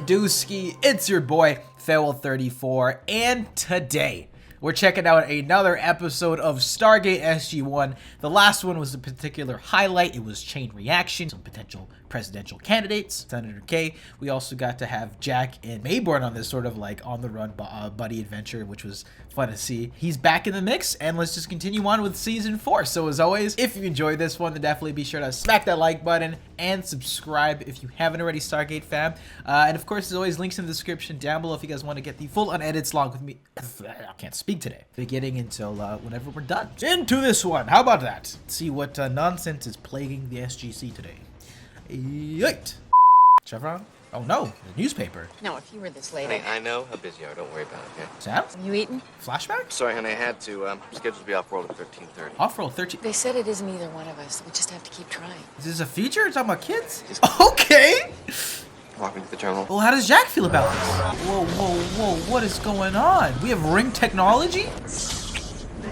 Dusky? It's your boy, Farewell34, and today we're checking out another episode of Stargate SG-1. The last one was a particular highlight. It was chain reaction, some potential presidential candidates, Senator K. We also got to have Jack and Mayborn on this sort of like on-the-run buddy adventure, which was fun to see. He's back in the mix, and let's just continue on with Season 4. So as always, if you enjoyed this one, then definitely be sure to smack that like button and subscribe if you haven't already, Stargate fam. And of course, there's always links in the description down below if you guys want to get the full unedited slog with me. I can't speak today. Beginning until whenever we're done. Into this one. How about that? Let's see what nonsense is plaguing the SGC today. Yikes. Chevron? Oh no, the newspaper. No, if you were this late. Honey, I know how busy you are. Don't worry about it, okay? Sam? You eating? Flashback? Sorry, honey, I had to. Scheduled to be off-world at 13:30. Off-roll 13. They said it isn't either one of us. We just have to keep trying. Is this a feature? It's talking about kids? Okay. Walk me to the terminal. Well, how does Jack feel about this? Whoa, whoa, whoa, what is going on? We have ring technology?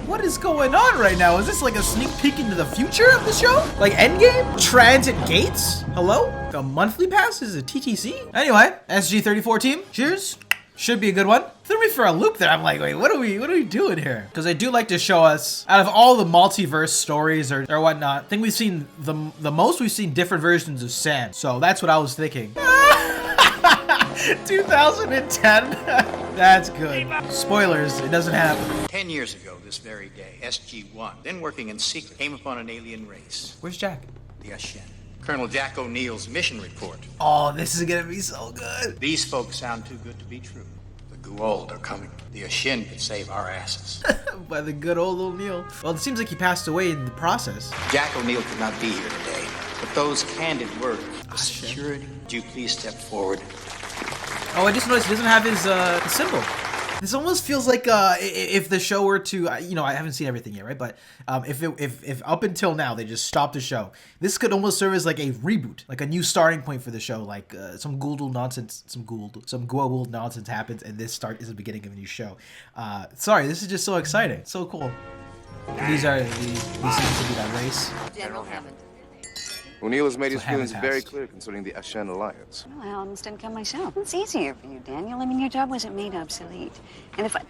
What is going on right now? Is this like a sneak peek into the future of the show? Like Endgame? Transit gates? Hello? A monthly pass is a TTC? Anyway, SG-34 team, cheers. Should be a good one. Threw me for a loop there. I'm like, wait, what are we doing here? Because I do like to show us, out of all the multiverse stories or whatnot, I think we've seen the most we've seen different versions of Sam. So that's what I was thinking. 2010. That's good. Spoilers, it doesn't happen. 10 years ago this very day, SG-1, then working in secret, came upon an alien race, Where's Jack? the Ashen. Colonel Jack O'Neill's mission report. Oh, this is gonna be so good. These folks sound too good to be true. The Goa'uld are coming. The Ashen could save our asses. By the good old O'Neill. Well, it seems like he passed away in the process. Jack O'Neill could not be here today, but those candid words. Ashen. Security, would you please step forward? Oh, I just noticed he doesn't have his symbol. This almost feels like if the show were to, you know, I haven't seen everything yet, right? But if up until now they just stopped the show, this could almost serve as like a reboot, like a new starting point for the show. Like some Goa'uld nonsense happens, and this is the beginning of a new show. Sorry, this is just so exciting, so cool. These seem to be that race. General Hammond. O'Neill has made So his feelings Hammond very passed. clear concerning the Ashen Alliance. Well, I almost didn't come myself. It's easier for you, Daniel. I mean, your job wasn't made obsolete. And if I...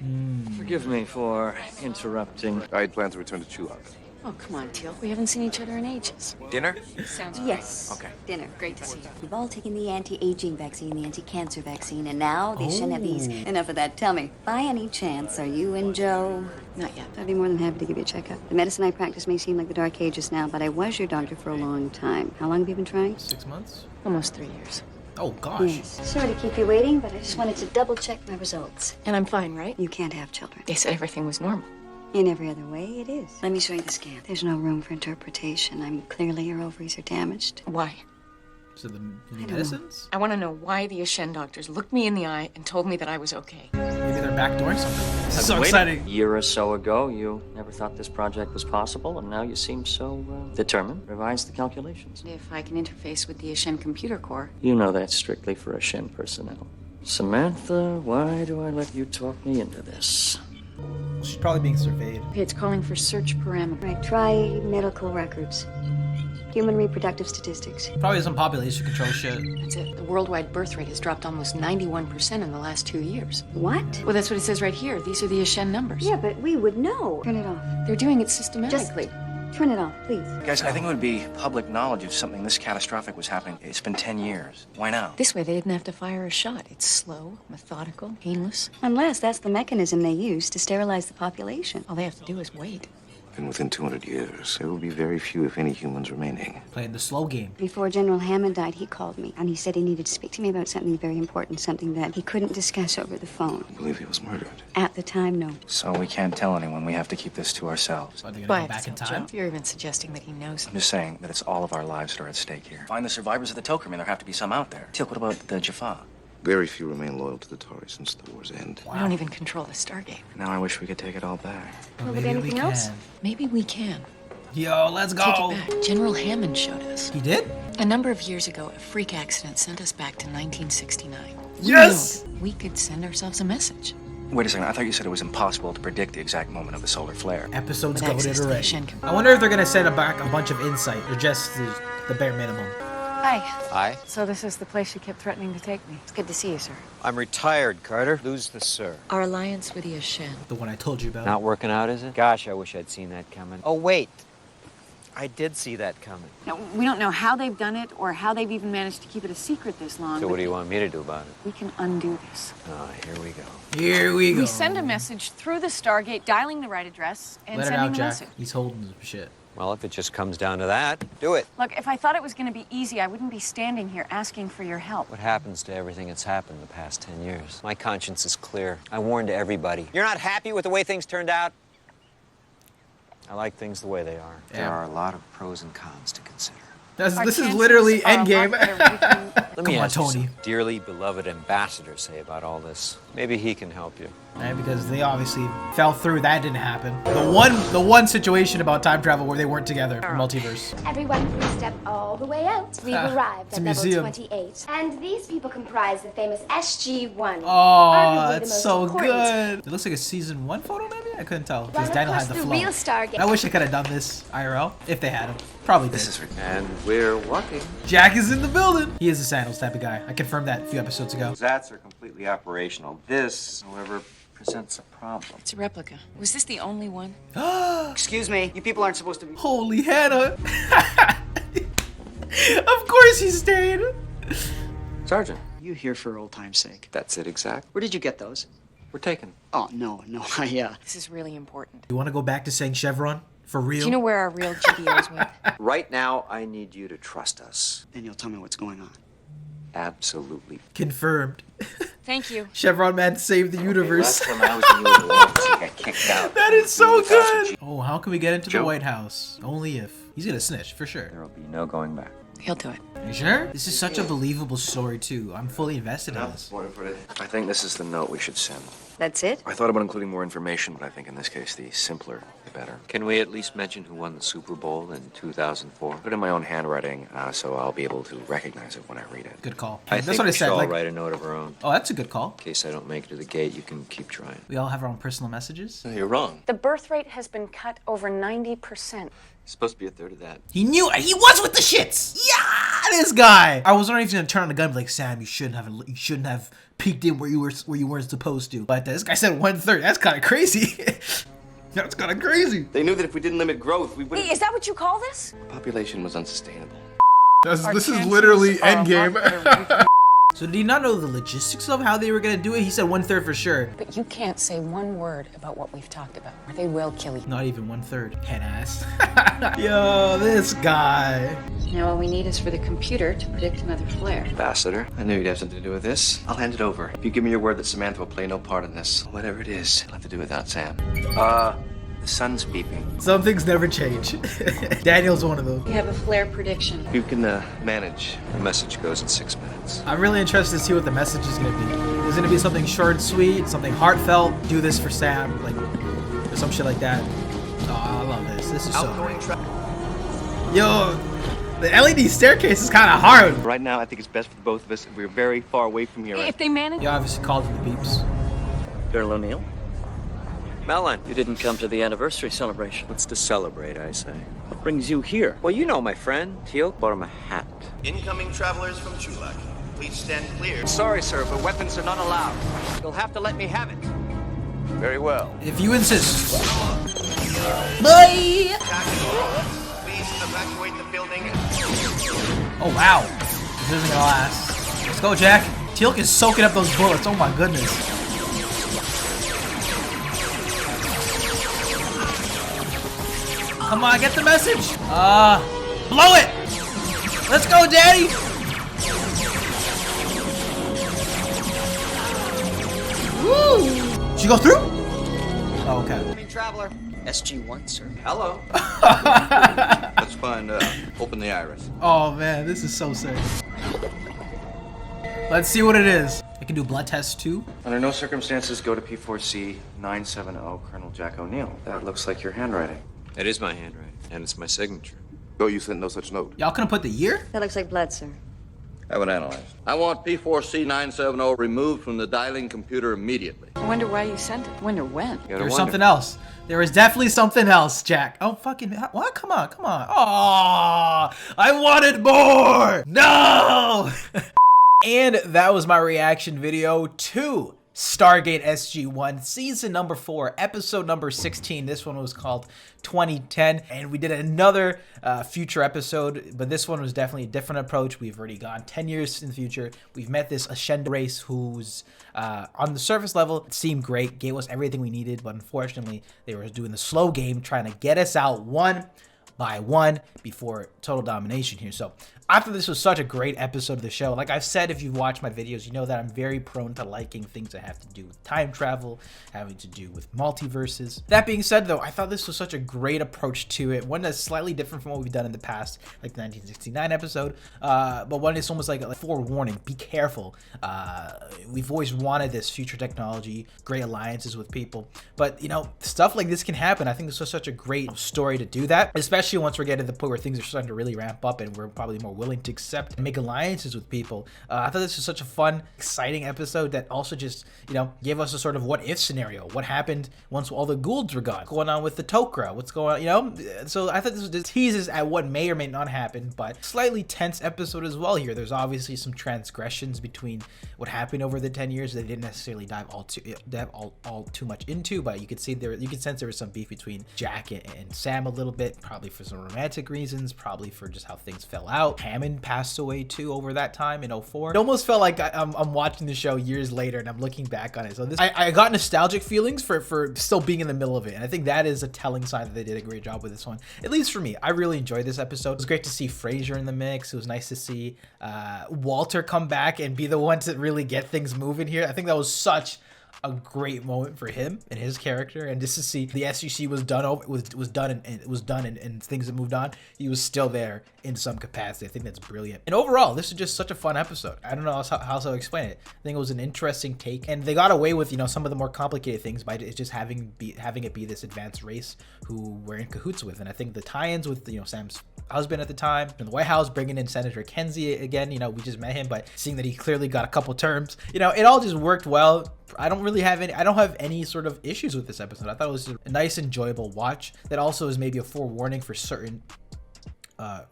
Forgive me for interrupting. I had planned to return to Chulak. Oh, come on, Teal. We haven't seen each other in ages. Dinner? Sounds Yes. Okay. Dinner. great to see you. We've all taken the anti-aging vaccine, the anti-cancer vaccine, and now they shouldn't have these. Enough of that. Tell me, by any chance, are you and Joe? Not yet. I'd be more than happy to give you a checkup. The medicine I practice may seem like the dark ages now, but I was your doctor for a long time. How long have you been trying? 6 months? Almost 3 years. Oh gosh. Yes. Sorry to keep you waiting, but I just wanted to double-check my results. And I'm fine, right? You can't have children. They said everything was normal. In every other way, it is. Let me show you the scan. There's no room for interpretation. I mean, clearly your ovaries are damaged. Why? So the new know. medicines? I want to know why the Ashen doctors looked me in the eye and told me that I was okay. Maybe they're backdooring something. This is so Wait, exciting. A year or so ago, you never thought this project was possible, and now you seem so determined. Revise the calculations. If I can interface with the Ashen computer core. You know that's strictly for Ashen personnel. Samantha, why do I let you talk me into this? She's probably being surveyed. Okay, it's calling for search parameter. Right, try medical records. Human reproductive statistics. Probably some population control shit. That's it. The worldwide birth rate has dropped almost 91% in the last 2 years. What? Well, that's what it says right here. These are the Ashen numbers. Yeah, but we would know. Turn it off. They're doing it systematically. Turn it off, please. Guys, I think it would be public knowledge if something this catastrophic was happening. It's been 10 years. Why now? This way they didn't have to fire a shot. It's slow, methodical, painless. Unless that's the mechanism they use to sterilize the population. All they have to do is wait. And within 200 years, there will be very few, if any, humans remaining. Playing the slow game. Before General Hammond died, he called me, and he said he needed to speak to me about something very important, something that he couldn't discuss over the phone. I believe he was murdered. At the time, no. So we can't tell anyone. We have to keep this to ourselves. Are they gonna But go back in time? You're even suggesting that he knows. I'm just saying that it's all of our lives that are at stake here. Find the survivors of the Toker. I mean, there have to be some out there. Teal, what about the Jaffa? Very few remain loyal to the Tories since the war's end. We don't even control the Stargate. Now I wish we could take it all back. Well, but maybe we anything else? can. Maybe we can. Yo, let's Take go. it back. General Hammond showed us. He did? A number of years ago, a freak accident sent us back to 1969. Yes! We knew we could send ourselves a message. Wait a second. I thought you said it was impossible to predict the exact moment of the solar flare. Episodes With goaded access to the already. Shen I wonder if they're gonna send back a bunch of insight or just the bare minimum. Hi. Hi. So this is the place you kept threatening to take me. It's good to see you, sir. I'm retired, Carter. Who's the sir? Our alliance with the Ashen. The one I told you about. Not working out, is it? Gosh, I wish I'd seen that coming. Oh, wait. I did see that coming. Now, we don't know how they've done it or how they've even managed to keep it a secret this long. So what do you want me to do about it? We can undo this. Oh, here we go. Here we go. We send a message through the Stargate, dialing the right address, and Let it sending out, the Jack. message. He's holding some shit. Well, if it just comes down to that, do it. Look, if I thought it was going to be easy, I wouldn't be standing here asking for your help. What happens to everything that's happened the past 10 years? My conscience is clear. I warned everybody. You're not happy with the way things turned out? I like things the way they are. Yeah. There are a lot of pros and cons to consider. This is literally Endgame. Let me Come on, ask you Tony. what dearly beloved ambassador say about all this. Maybe he can help you. Right, because they obviously fell through. That didn't happen. The one situation about time travel where they weren't together. Multiverse. Everyone, please step all the way out. We've arrived it's at a level museum. 28. And these people comprise the famous SG-1. Oh, Arguably the that's most so important. good. It looks like a season 1 photo, maybe? I couldn't tell. Because Run Daniel had across the the flow. real Stargate. I wish I could have done this IRL if they had him. Probably did. This is and we're walking. Jack is in the building. He is a sandals type of guy. I confirmed that a few episodes ago. Zats are completely operational. This, however, presents a problem. It's a replica. Was this the only one? Excuse me, you people aren't supposed to be. Holy Hannah. Of course he's staying. Sergeant, You here for old time's sake? that's it exact. Where did you get those? We're taken. Oh no, This is really important. You want to go back to saying Chevron? For real? Do you know where our real GDOs went? Right now, I need you to trust us. Then you'll tell me what's going on. Absolutely. Confirmed. Thank you. Chevron man saved the universe. Last time I was in your office, I got kicked out. That is so Without some good. G- Oh, how can we get into the Joe? White House? Only if. He's gonna snitch, for sure. There will be no going back. He'll do it. You sure? This is such a believable story, too. I'm fully invested in this. I think this is the note we should send. That's it? I thought about including more information, but I think in this case, the simpler, the better. Can we at least mention who won the Super Bowl in 2004? Put it in my own handwriting, so I'll be able to recognize it when I read it. Good call. I That's think what I we said. should all Like, write a note of our own. oh, that's a good call. In case I don't make it to the gate, you can keep trying. We all have our own personal messages. No, you're wrong. The birth rate has been cut over 90%. It's supposed to be a third of that. He knew. He was with the shits. Yeah, this guy. I was not even gonna turn on the gun and be like, Sam, you shouldn't have peeked in where you weren't supposed to. But this guy said 1/3. That's kind of crazy. That's kind of crazy. They knew that if we didn't limit growth, we wouldn't. Is that what you call this? Population was unsustainable. This is literally Endgame. So did he not know the logistics of how they were gonna do it? He said 1/3 for sure. But you can't say one word about what we've talked about, or they will kill you. Not even 1/3. Head ass. Yo, this guy. Now all we need is for the computer to predict another flare. Ambassador, I knew you'd have something to do with this. I'll hand it over. If you give me your word that Samantha will play no part in this, whatever it is, I'll have to do without Sam. The sun's beeping. Some things never change. Daniel's one of them. We have a flare prediction. You can manage. The message goes in 6 minutes. I'm really interested to see what the message is gonna be. Is it gonna be something short and sweet, something heartfelt? Do this for Sam, like, or some shit like that. Oh, I love this. This is so great. Yo, the LED staircase is kind of hard. Right now, I think it's best for both of us. We're very far away from here. If they manage... You obviously called it the beeps. Colonel O'Neill, Melon, you didn't come to the anniversary celebration. what's to celebrate, I say? What brings you here? Well, you know my friend. Teal bought him a hat. Incoming travelers from Chulak. Please stand clear. Sorry, sir, but weapons are not allowed. You'll have to let me have it. Very well. If you insist. Bye. Please evacuate the building. Oh wow, this isn't gonna last. Let's go, Jack. Teal'c is soaking up those bullets. Oh my goodness. Come on, get the message. Blow it. Let's go, Daddy. Woo. Did she go through? Oh, okay. Incoming traveler. SG-1, sir. Hello. Let's find, open the iris. Oh man, this is so sick. Let's see what it is. I can do blood tests too. Under no circumstances go to P4C 970 Colonel Jack O'Neill. That looks like your handwriting. That is my handwriting, and it's my signature. Oh, you sent no such note. Y'all couldn't put the year? That looks like blood, sir. Have it analyzed. I want P4C970 removed from the dialing computer immediately. I wonder why you sent it. Wonder when. There's something else. There is definitely something else, Jack. Oh, fucking, what? Come on, come on. Oh, I wanted more. No. And that was my reaction video to Stargate SG-1 season number 4 episode number 16. This one was called 2010, and we did another future episode, but this one was definitely a different approach. We've already gone 10 years in the future. We've met this Ascend race who's on the surface level it seemed great, gave us everything we needed, but unfortunately they were doing the slow game, trying to get us out one by one before total domination here. So I thought this was such a great episode of the show. Like I've said, if you've watched my videos, you know that I'm very prone to liking things that have to do with time travel, having to do with multiverses. That being said, though, I thought this was such a great approach to it. One that's slightly different from what we've done in the past, like the 1969 episode, but one is almost like a forewarning. Be careful. We've always wanted this future technology, great alliances with people, but you know, stuff like this can happen. I think this was such a great story to do that, especially once we're getting to the point where things are starting to really ramp up and we're probably more willing to accept and make alliances with people. I thought this was such a fun, exciting episode that also just, you know, gave us a sort of what if scenario. What happened once all the Goulds were gone? What's going on with the Tok'ra? What's going on, you know? So I thought this was just teases at what may or may not happen, but slightly tense episode as well here. There's obviously some transgressions between what happened over the 10 years that they didn't necessarily dive all too much into, but you could see there, you could sense there was some beef between Jack and Sam a little bit, probably for some romantic reasons, probably for just how things fell out. Hammond passed away too over that time in 04. It almost felt like I'm watching the show years later and I'm looking back on it. So this, I got nostalgic feelings for still being in the middle of it. And I think that is a telling sign that they did a great job with this one. At least for me, I really enjoyed this episode. It was great to see Frasier in the mix. It was nice to see Walter come back and be the one to really get things moving here. I think that was such a great moment for him and his character, and just to see the SGC was done and things have moved on. He was still there in some capacity. I think that's brilliant. And overall, this is just such a fun episode. I don't know how else to explain it. I think it was an interesting take, and they got away with, you know, some of the more complicated things by just having it be this advanced race who we're in cahoots with. And I think the tie-ins with, you know, Sam's husband at the time in the White House, bringing in Senator Kenzie again, you know, we just met him, but seeing that he clearly got a couple terms, you know, it all just worked well. I don't have any sort of issues with this episode. I thought it was a nice, enjoyable watch that also is maybe a forewarning for certain I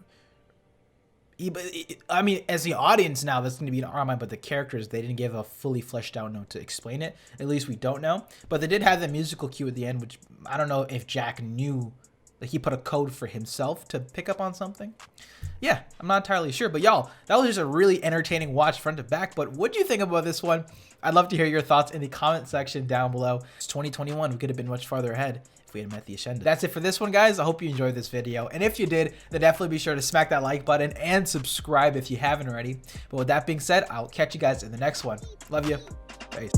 mean, as the audience now, that's going to be in our mind, but the characters, they didn't give a fully fleshed out note to explain it. At least we don't know. But they did have the musical cue at the end, which I don't know if Jack knew that he put a code for himself to pick up on something. Yeah, I'm not entirely sure. But y'all, that was just a really entertaining watch front to back. But what do you think about this one? I'd love to hear your thoughts in the comment section down below. It's 2021. We could have been much farther ahead if we had met the Ascendant. That's it for this one, guys. I hope you enjoyed this video. And if you did, then definitely be sure to smack that like button and subscribe if you haven't already. But with that being said, I'll catch you guys in the next one. Love you. Peace.